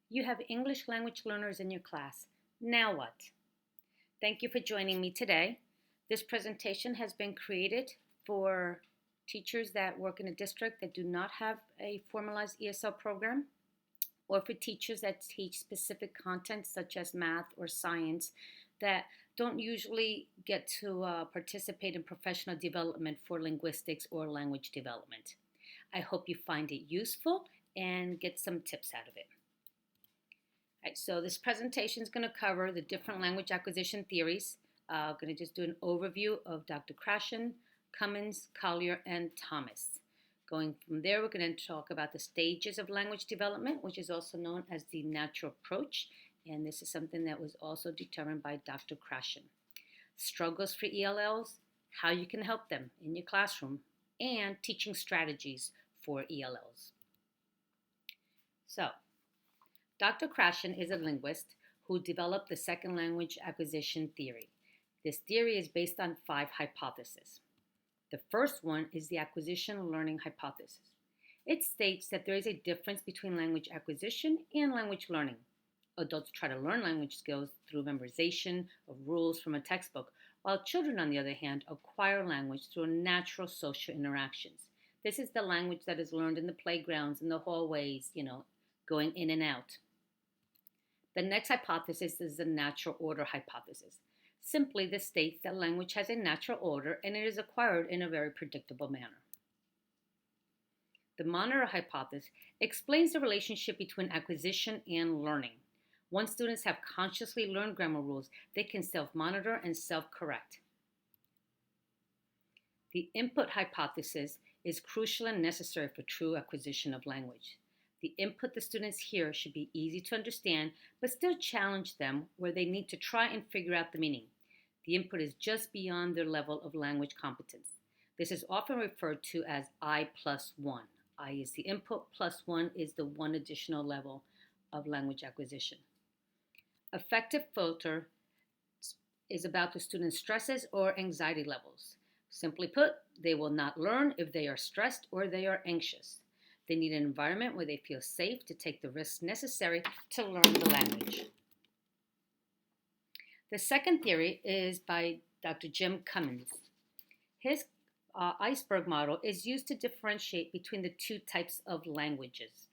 You have English language learners in your class. Now what? Thank you for joining me today. This presentation has been created for teachers that work in a district that do not have a formalized ESL program, or for teachers that teach specific content such as math or science that don't usually get to participate in professional development for linguistics or language development. I hope you find it useful and get some tips out of it. Right, so this presentation is going to cover the different language acquisition theories. I'm going to just do an overview of Dr. Krashen, Cummins, Collier, and Thomas. Going from there, we're going to talk about the stages of language development, which is also known as the natural approach. And this is something that was also determined by Dr. Krashen. Struggles for ELLs, how you can help them in your classroom, and teaching strategies for ELLs. So, Dr. Krashen is a linguist who developed the second language acquisition theory. This theory is based on 5 hypotheses. The first one is the acquisition learning hypothesis. It states that there is a difference between language acquisition and language learning. Adults try to learn language skills through memorization of rules from a textbook, while children, on the other hand, acquire language through natural social interactions. This is the language that is learned in the playgrounds, in the hallways, going in and out. The next hypothesis is the natural order hypothesis. Simply, this states that language has a natural order and it is acquired in a very predictable manner. The monitor hypothesis explains the relationship between acquisition and learning. Once students have consciously learned grammar rules, they can self-monitor and self-correct. The input hypothesis is crucial and necessary for true acquisition of language. The input the students hear should be easy to understand, but still challenge them where they need to try and figure out the meaning. The input is just beyond their level of language competence. This is often referred to as I plus 1. I is the input, plus 1 is the one additional level of language acquisition. Affective filter is about the student's stresses or anxiety levels. Simply put, they will not learn if they are stressed or they are anxious. They need an environment where they feel safe to take the risks necessary to learn the language. The second theory is by Dr. Jim Cummins. His iceberg model is used to differentiate between the 2 types of languages.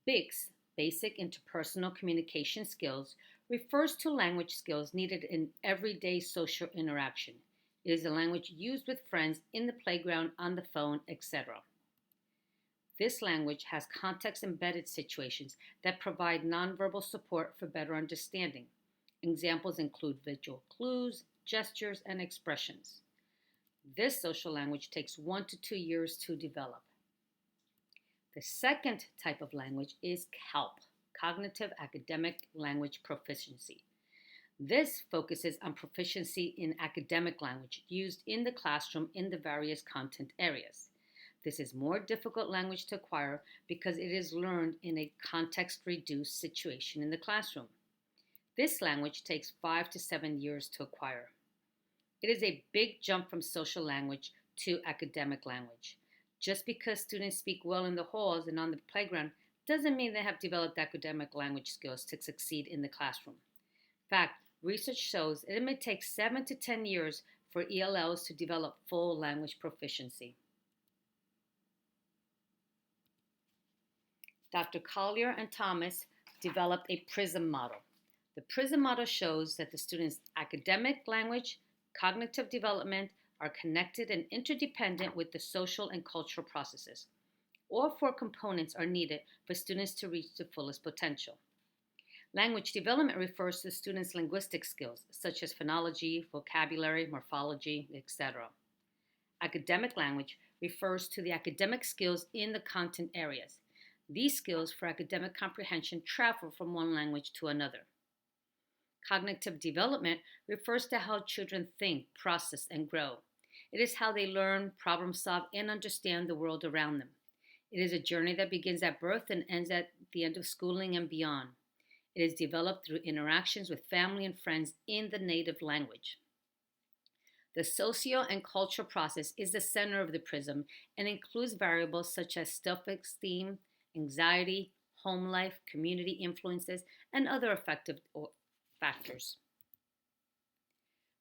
BICS, Basic Interpersonal Communication Skills, refers to language skills needed in everyday social interaction. It is a language used with friends in the playground, on the phone, etc. This language has context-embedded situations that provide nonverbal support for better understanding. Examples include visual clues, gestures, and expressions. This social language takes 1 to 2 years to develop. The second type of language is CALP, Cognitive Academic Language Proficiency. This focuses on proficiency in academic language used in the classroom in the various content areas. This is more difficult language to acquire because it is learned in a context-reduced situation in the classroom. This language takes 5 to 7 years to acquire. It is a big jump from social language to academic language. Just because students speak well in the halls and on the playground doesn't mean they have developed academic language skills to succeed in the classroom. In fact, research shows that it may take 7 to 10 years for ELLs to develop full language proficiency. Dr. Collier and Thomas developed a PRISM model. The PRISM model shows that the student's academic, language, cognitive development are connected and interdependent with the social and cultural processes. All 4 components are needed for students to reach their fullest potential. Language development refers to the students' linguistic skills, such as phonology, vocabulary, morphology, etc. Academic language refers to the academic skills in the content areas. These skills for academic comprehension travel from one language to another. Cognitive development refers to how children think, process, and grow. It is how they learn, problem solve, and understand the world around them. It is a journey that begins at birth and ends at the end of schooling and beyond. It is developed through interactions with family and friends in the native language. The socio and cultural process is the center of the PRISM and includes variables such as self-esteem, anxiety, home life, community influences, and other affective factors.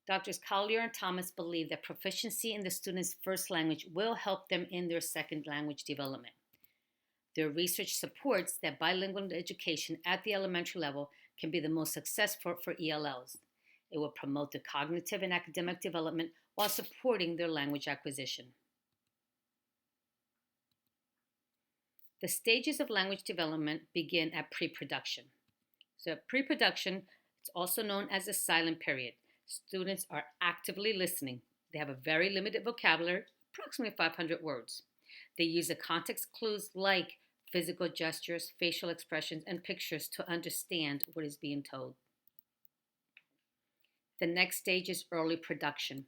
Doctors Collier and Thomas believe that proficiency in the student's first language will help them in their second language development. Their research supports that bilingual education at the elementary level can be the most successful for ELLs. It will promote their cognitive and academic development while supporting their language acquisition. The stages of language development begin at pre-production. So pre-production, it's also known as the silent period. Students are actively listening. They have a very limited vocabulary, approximately 500 words. They use the context clues like physical gestures, facial expressions, and pictures to understand what is being told. The next stage is early production.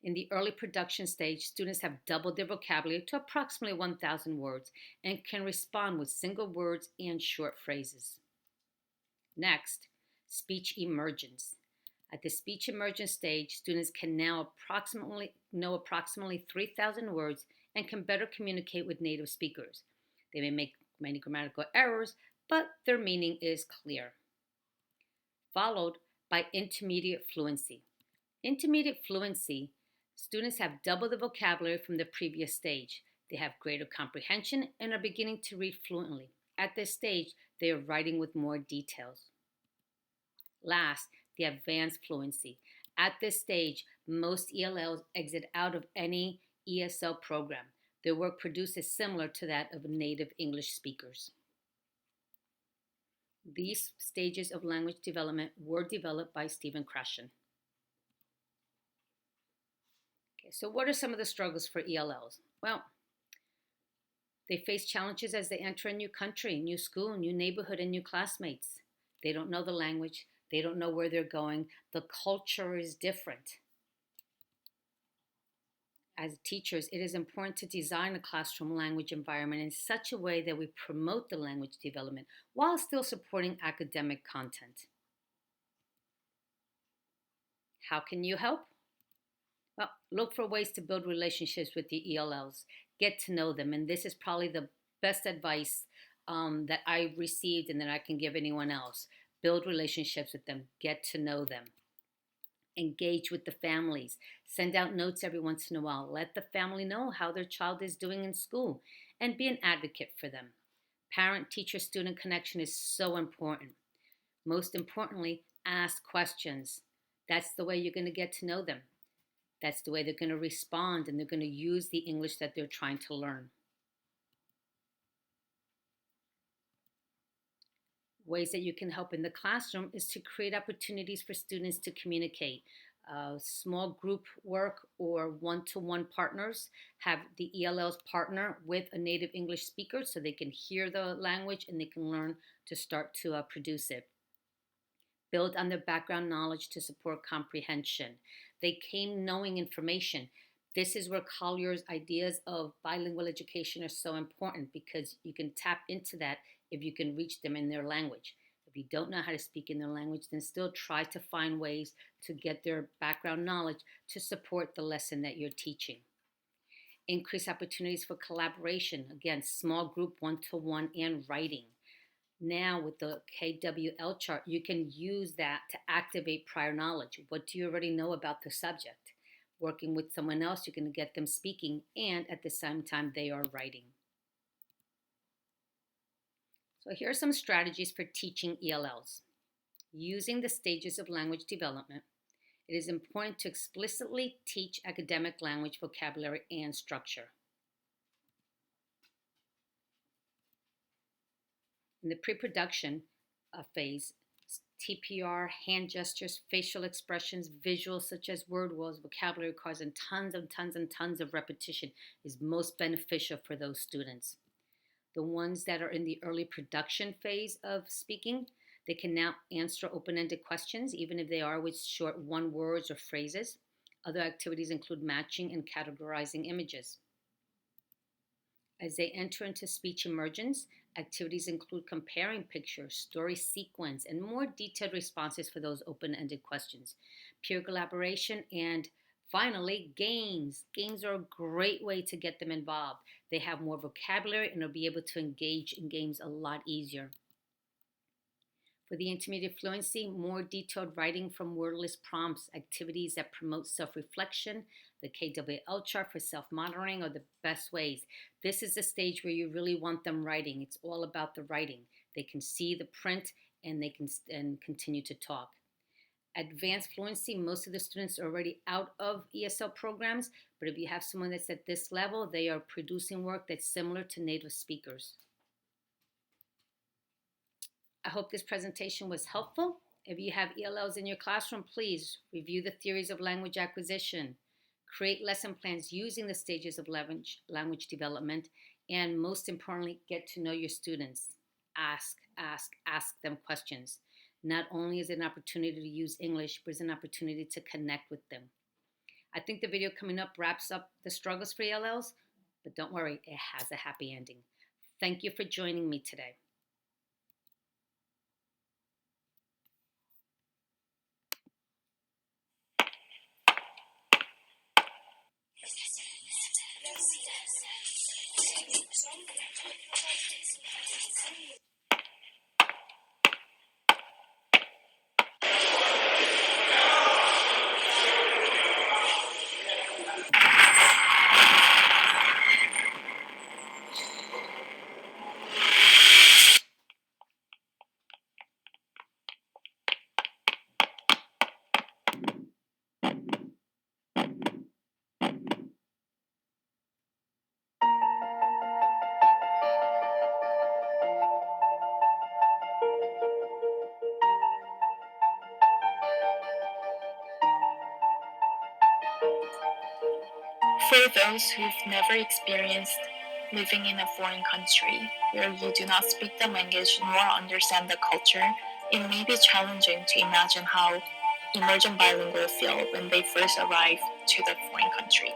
In the early production stage, students have doubled their vocabulary to approximately 1,000 words and can respond with single words and short phrases. Next, speech emergence. At the speech emergence stage, students can now know approximately 3,000 words and can better communicate with native speakers. They may make many grammatical errors, but their meaning is clear. Followed by intermediate fluency. Intermediate fluency, students have double the vocabulary from the previous stage. They have greater comprehension and are beginning to read fluently. At this stage, they are writing with more details. Last, the advanced fluency. At this stage, most ELLs exit out of any ESL program. Their work produced is similar to that of native English speakers. These stages of language development were developed by Stephen Krashen. Okay, so what are some of the struggles for ELLs? Well, they face challenges as they enter a new country, new school, new neighborhood, and new classmates. They don't know the language. They don't know where they're going. The culture is different. As teachers, it is important to design a classroom language environment in such a way that we promote the language development while still supporting academic content. How can you help? Well, look for ways to build relationships with the ELLs. Get to know them. And this is probably the best advice that I received and that I can give anyone else. Build relationships with them. Get to know them. Engage with the families. Send out notes every once in a while. Let the family know how their child is doing in school and be an advocate for them. Parent-teacher-student connection is so important. Most importantly, ask questions. That's the way you're going to get to know them. That's the way they're going to respond and they're going to use the English that they're trying to learn. Ways that you can help in the classroom is to create opportunities for students to communicate. Small group work or one-to-one partners. Have the ELLs partner with a native English speaker so they can hear the language and they can learn to start to produce it. Build on their background knowledge to support comprehension. They came knowing information. This is where Collier's ideas of bilingual education are so important because you can tap into that if you can reach them in their language. If you don't know how to speak in their language, then still try to find ways to get their background knowledge to support the lesson that you're teaching. Increase opportunities for collaboration. Again, small group, one-to-one, and writing. Now with the KWL chart, you can use that to activate prior knowledge. What do you already know about the subject? Working with someone else, you're going to get them speaking, and at the same time, they are writing. So here are some strategies for teaching ELLs. Using the stages of language development, it is important to explicitly teach academic language, vocabulary, and structure. In the pre-production phase, TPR, hand gestures, facial expressions, visuals such as word walls, vocabulary cards, and tons of repetition is most beneficial for those students. The ones that are in the early production phase of speaking, they can now answer open-ended questions, even if they are with short one words or phrases. Other activities include matching and categorizing images. As they enter into speech emergence, activities include comparing pictures, story sequence, and more detailed responses for those open-ended questions. Peer collaboration, and finally, games. Games are a great way to get them involved. They have more vocabulary and will be able to engage in games a lot easier. For the intermediate fluency, more detailed writing from wordless prompts, activities that promote self reflection, the KWL chart for self monitoring are the best ways. This is the stage where you really want them writing. It's all about the writing. They can see the print and they can continue to talk. Advanced fluency, most of the students are already out of ESL programs, but if you have someone that's at this level, they are producing work that's similar to native speakers. I hope this presentation was helpful. If you have ELLs in your classroom, please review the theories of language acquisition, create lesson plans using the stages of language development, and most importantly, get to know your students. Ask them questions. Not only is it an opportunity to use English, but it's an opportunity to connect with them. I think the video coming up wraps up the struggles for ELLs, but don't worry, it has a happy ending. Thank you for joining me today. For those who've never experienced living in a foreign country where you do not speak the language nor understand the culture, it may be challenging to imagine how emergent bilingual feel when they first arrive to the foreign country.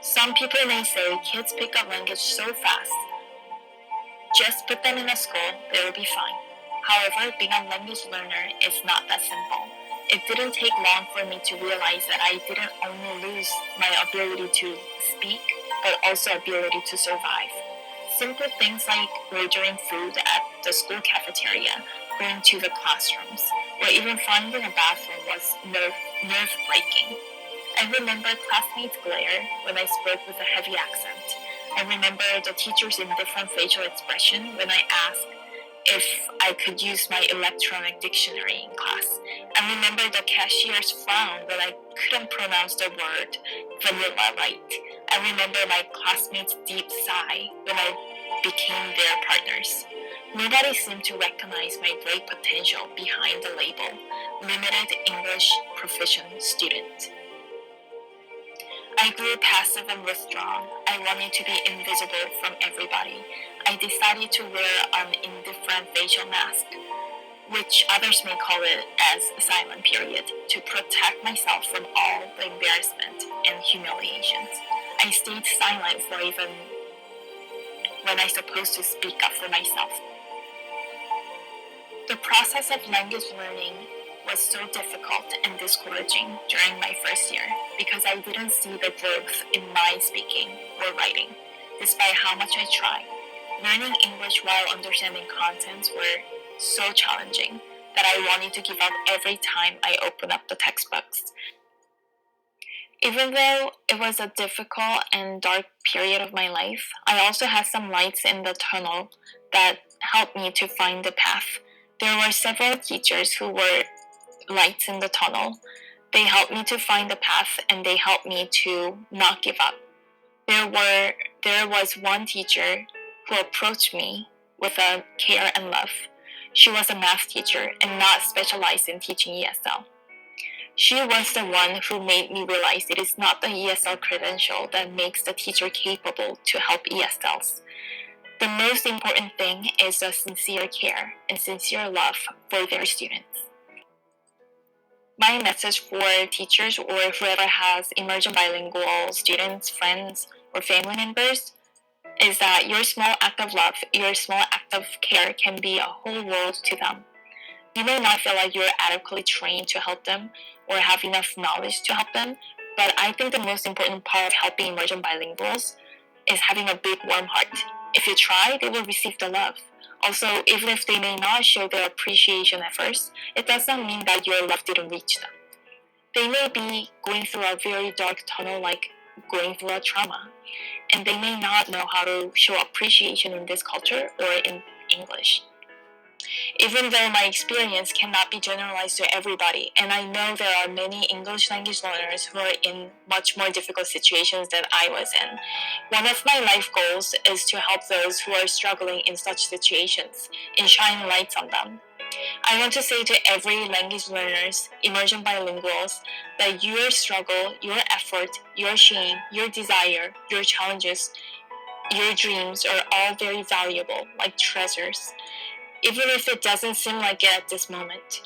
Some people may say kids pick up language so fast. Just put them in a school, they will be fine. However, being a language learner is not that simple. It didn't take long for me to realize that I didn't only lose my ability to speak, but also ability to survive. Simple things like ordering food at the school cafeteria, going to the classrooms, or even finding a bathroom was nerve-breaking. I remember classmates' glare when I spoke with a heavy accent. I remember the teachers' indifferent facial expression when I asked if I could use my electronic dictionary in class. I remember the cashier's frown when I couldn't pronounce the word vanilla right. I remember my classmates' deep sigh when I became their partners. Nobody seemed to recognize my great potential behind the label, limited English proficient student. I grew passive and withdrawn. I wanted to be invisible from everybody. I decided to wear an indifferent facial mask, which others may call it as a silent period, to protect myself from all the embarrassment and humiliations. I stayed silent for even when I supposed to speak up for myself. The process of language learning was so difficult and discouraging during my first year because I didn't see the growth in my speaking or writing, despite how much I tried. Learning English while understanding contents were so challenging that I wanted to give up every time I opened up the textbooks. Even though it was a difficult and dark period of my life, I also had some lights in the tunnel that helped me to find the path. There were several teachers who were lights in the tunnel. They helped me to find the path and they helped me to not give up. There was one teacher who approached me with a care and love. She was a math teacher and not specialized in teaching ESL. She was the one who made me realize it is not the ESL credential that makes the teacher capable to help ESLs. The most important thing is a sincere care and sincere love for their students. My message for teachers or whoever has emergent bilingual students, friends, or family members is that your small act of love, your small act of care can be a whole world to them. You may not feel like you're adequately trained to help them or have enough knowledge to help them, but I think the most important part of helping emergent bilinguals is having a big warm heart. If you try, they will receive the love. Also, even if they may not show their appreciation at first, it does not mean that your love didn't reach them. They may be going through a very dark tunnel, like going through a trauma, and they may not know how to show appreciation in this culture or in English. Even though my experience cannot be generalized to everybody, and I know there are many English language learners who are in much more difficult situations than I was in, one of my life goals is to help those who are struggling in such situations and shine lights on them. I want to say to every language learners, immersion bilinguals, that your struggle, your effort, your shame, your desire, your challenges, your dreams are all very valuable, like treasures, even if it doesn't seem like it at this moment.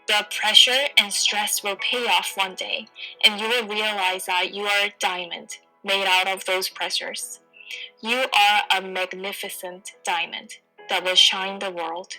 The pressure and stress will pay off one day, and you will realize that you are a diamond made out of those pressures. You are a magnificent diamond that will shine the world.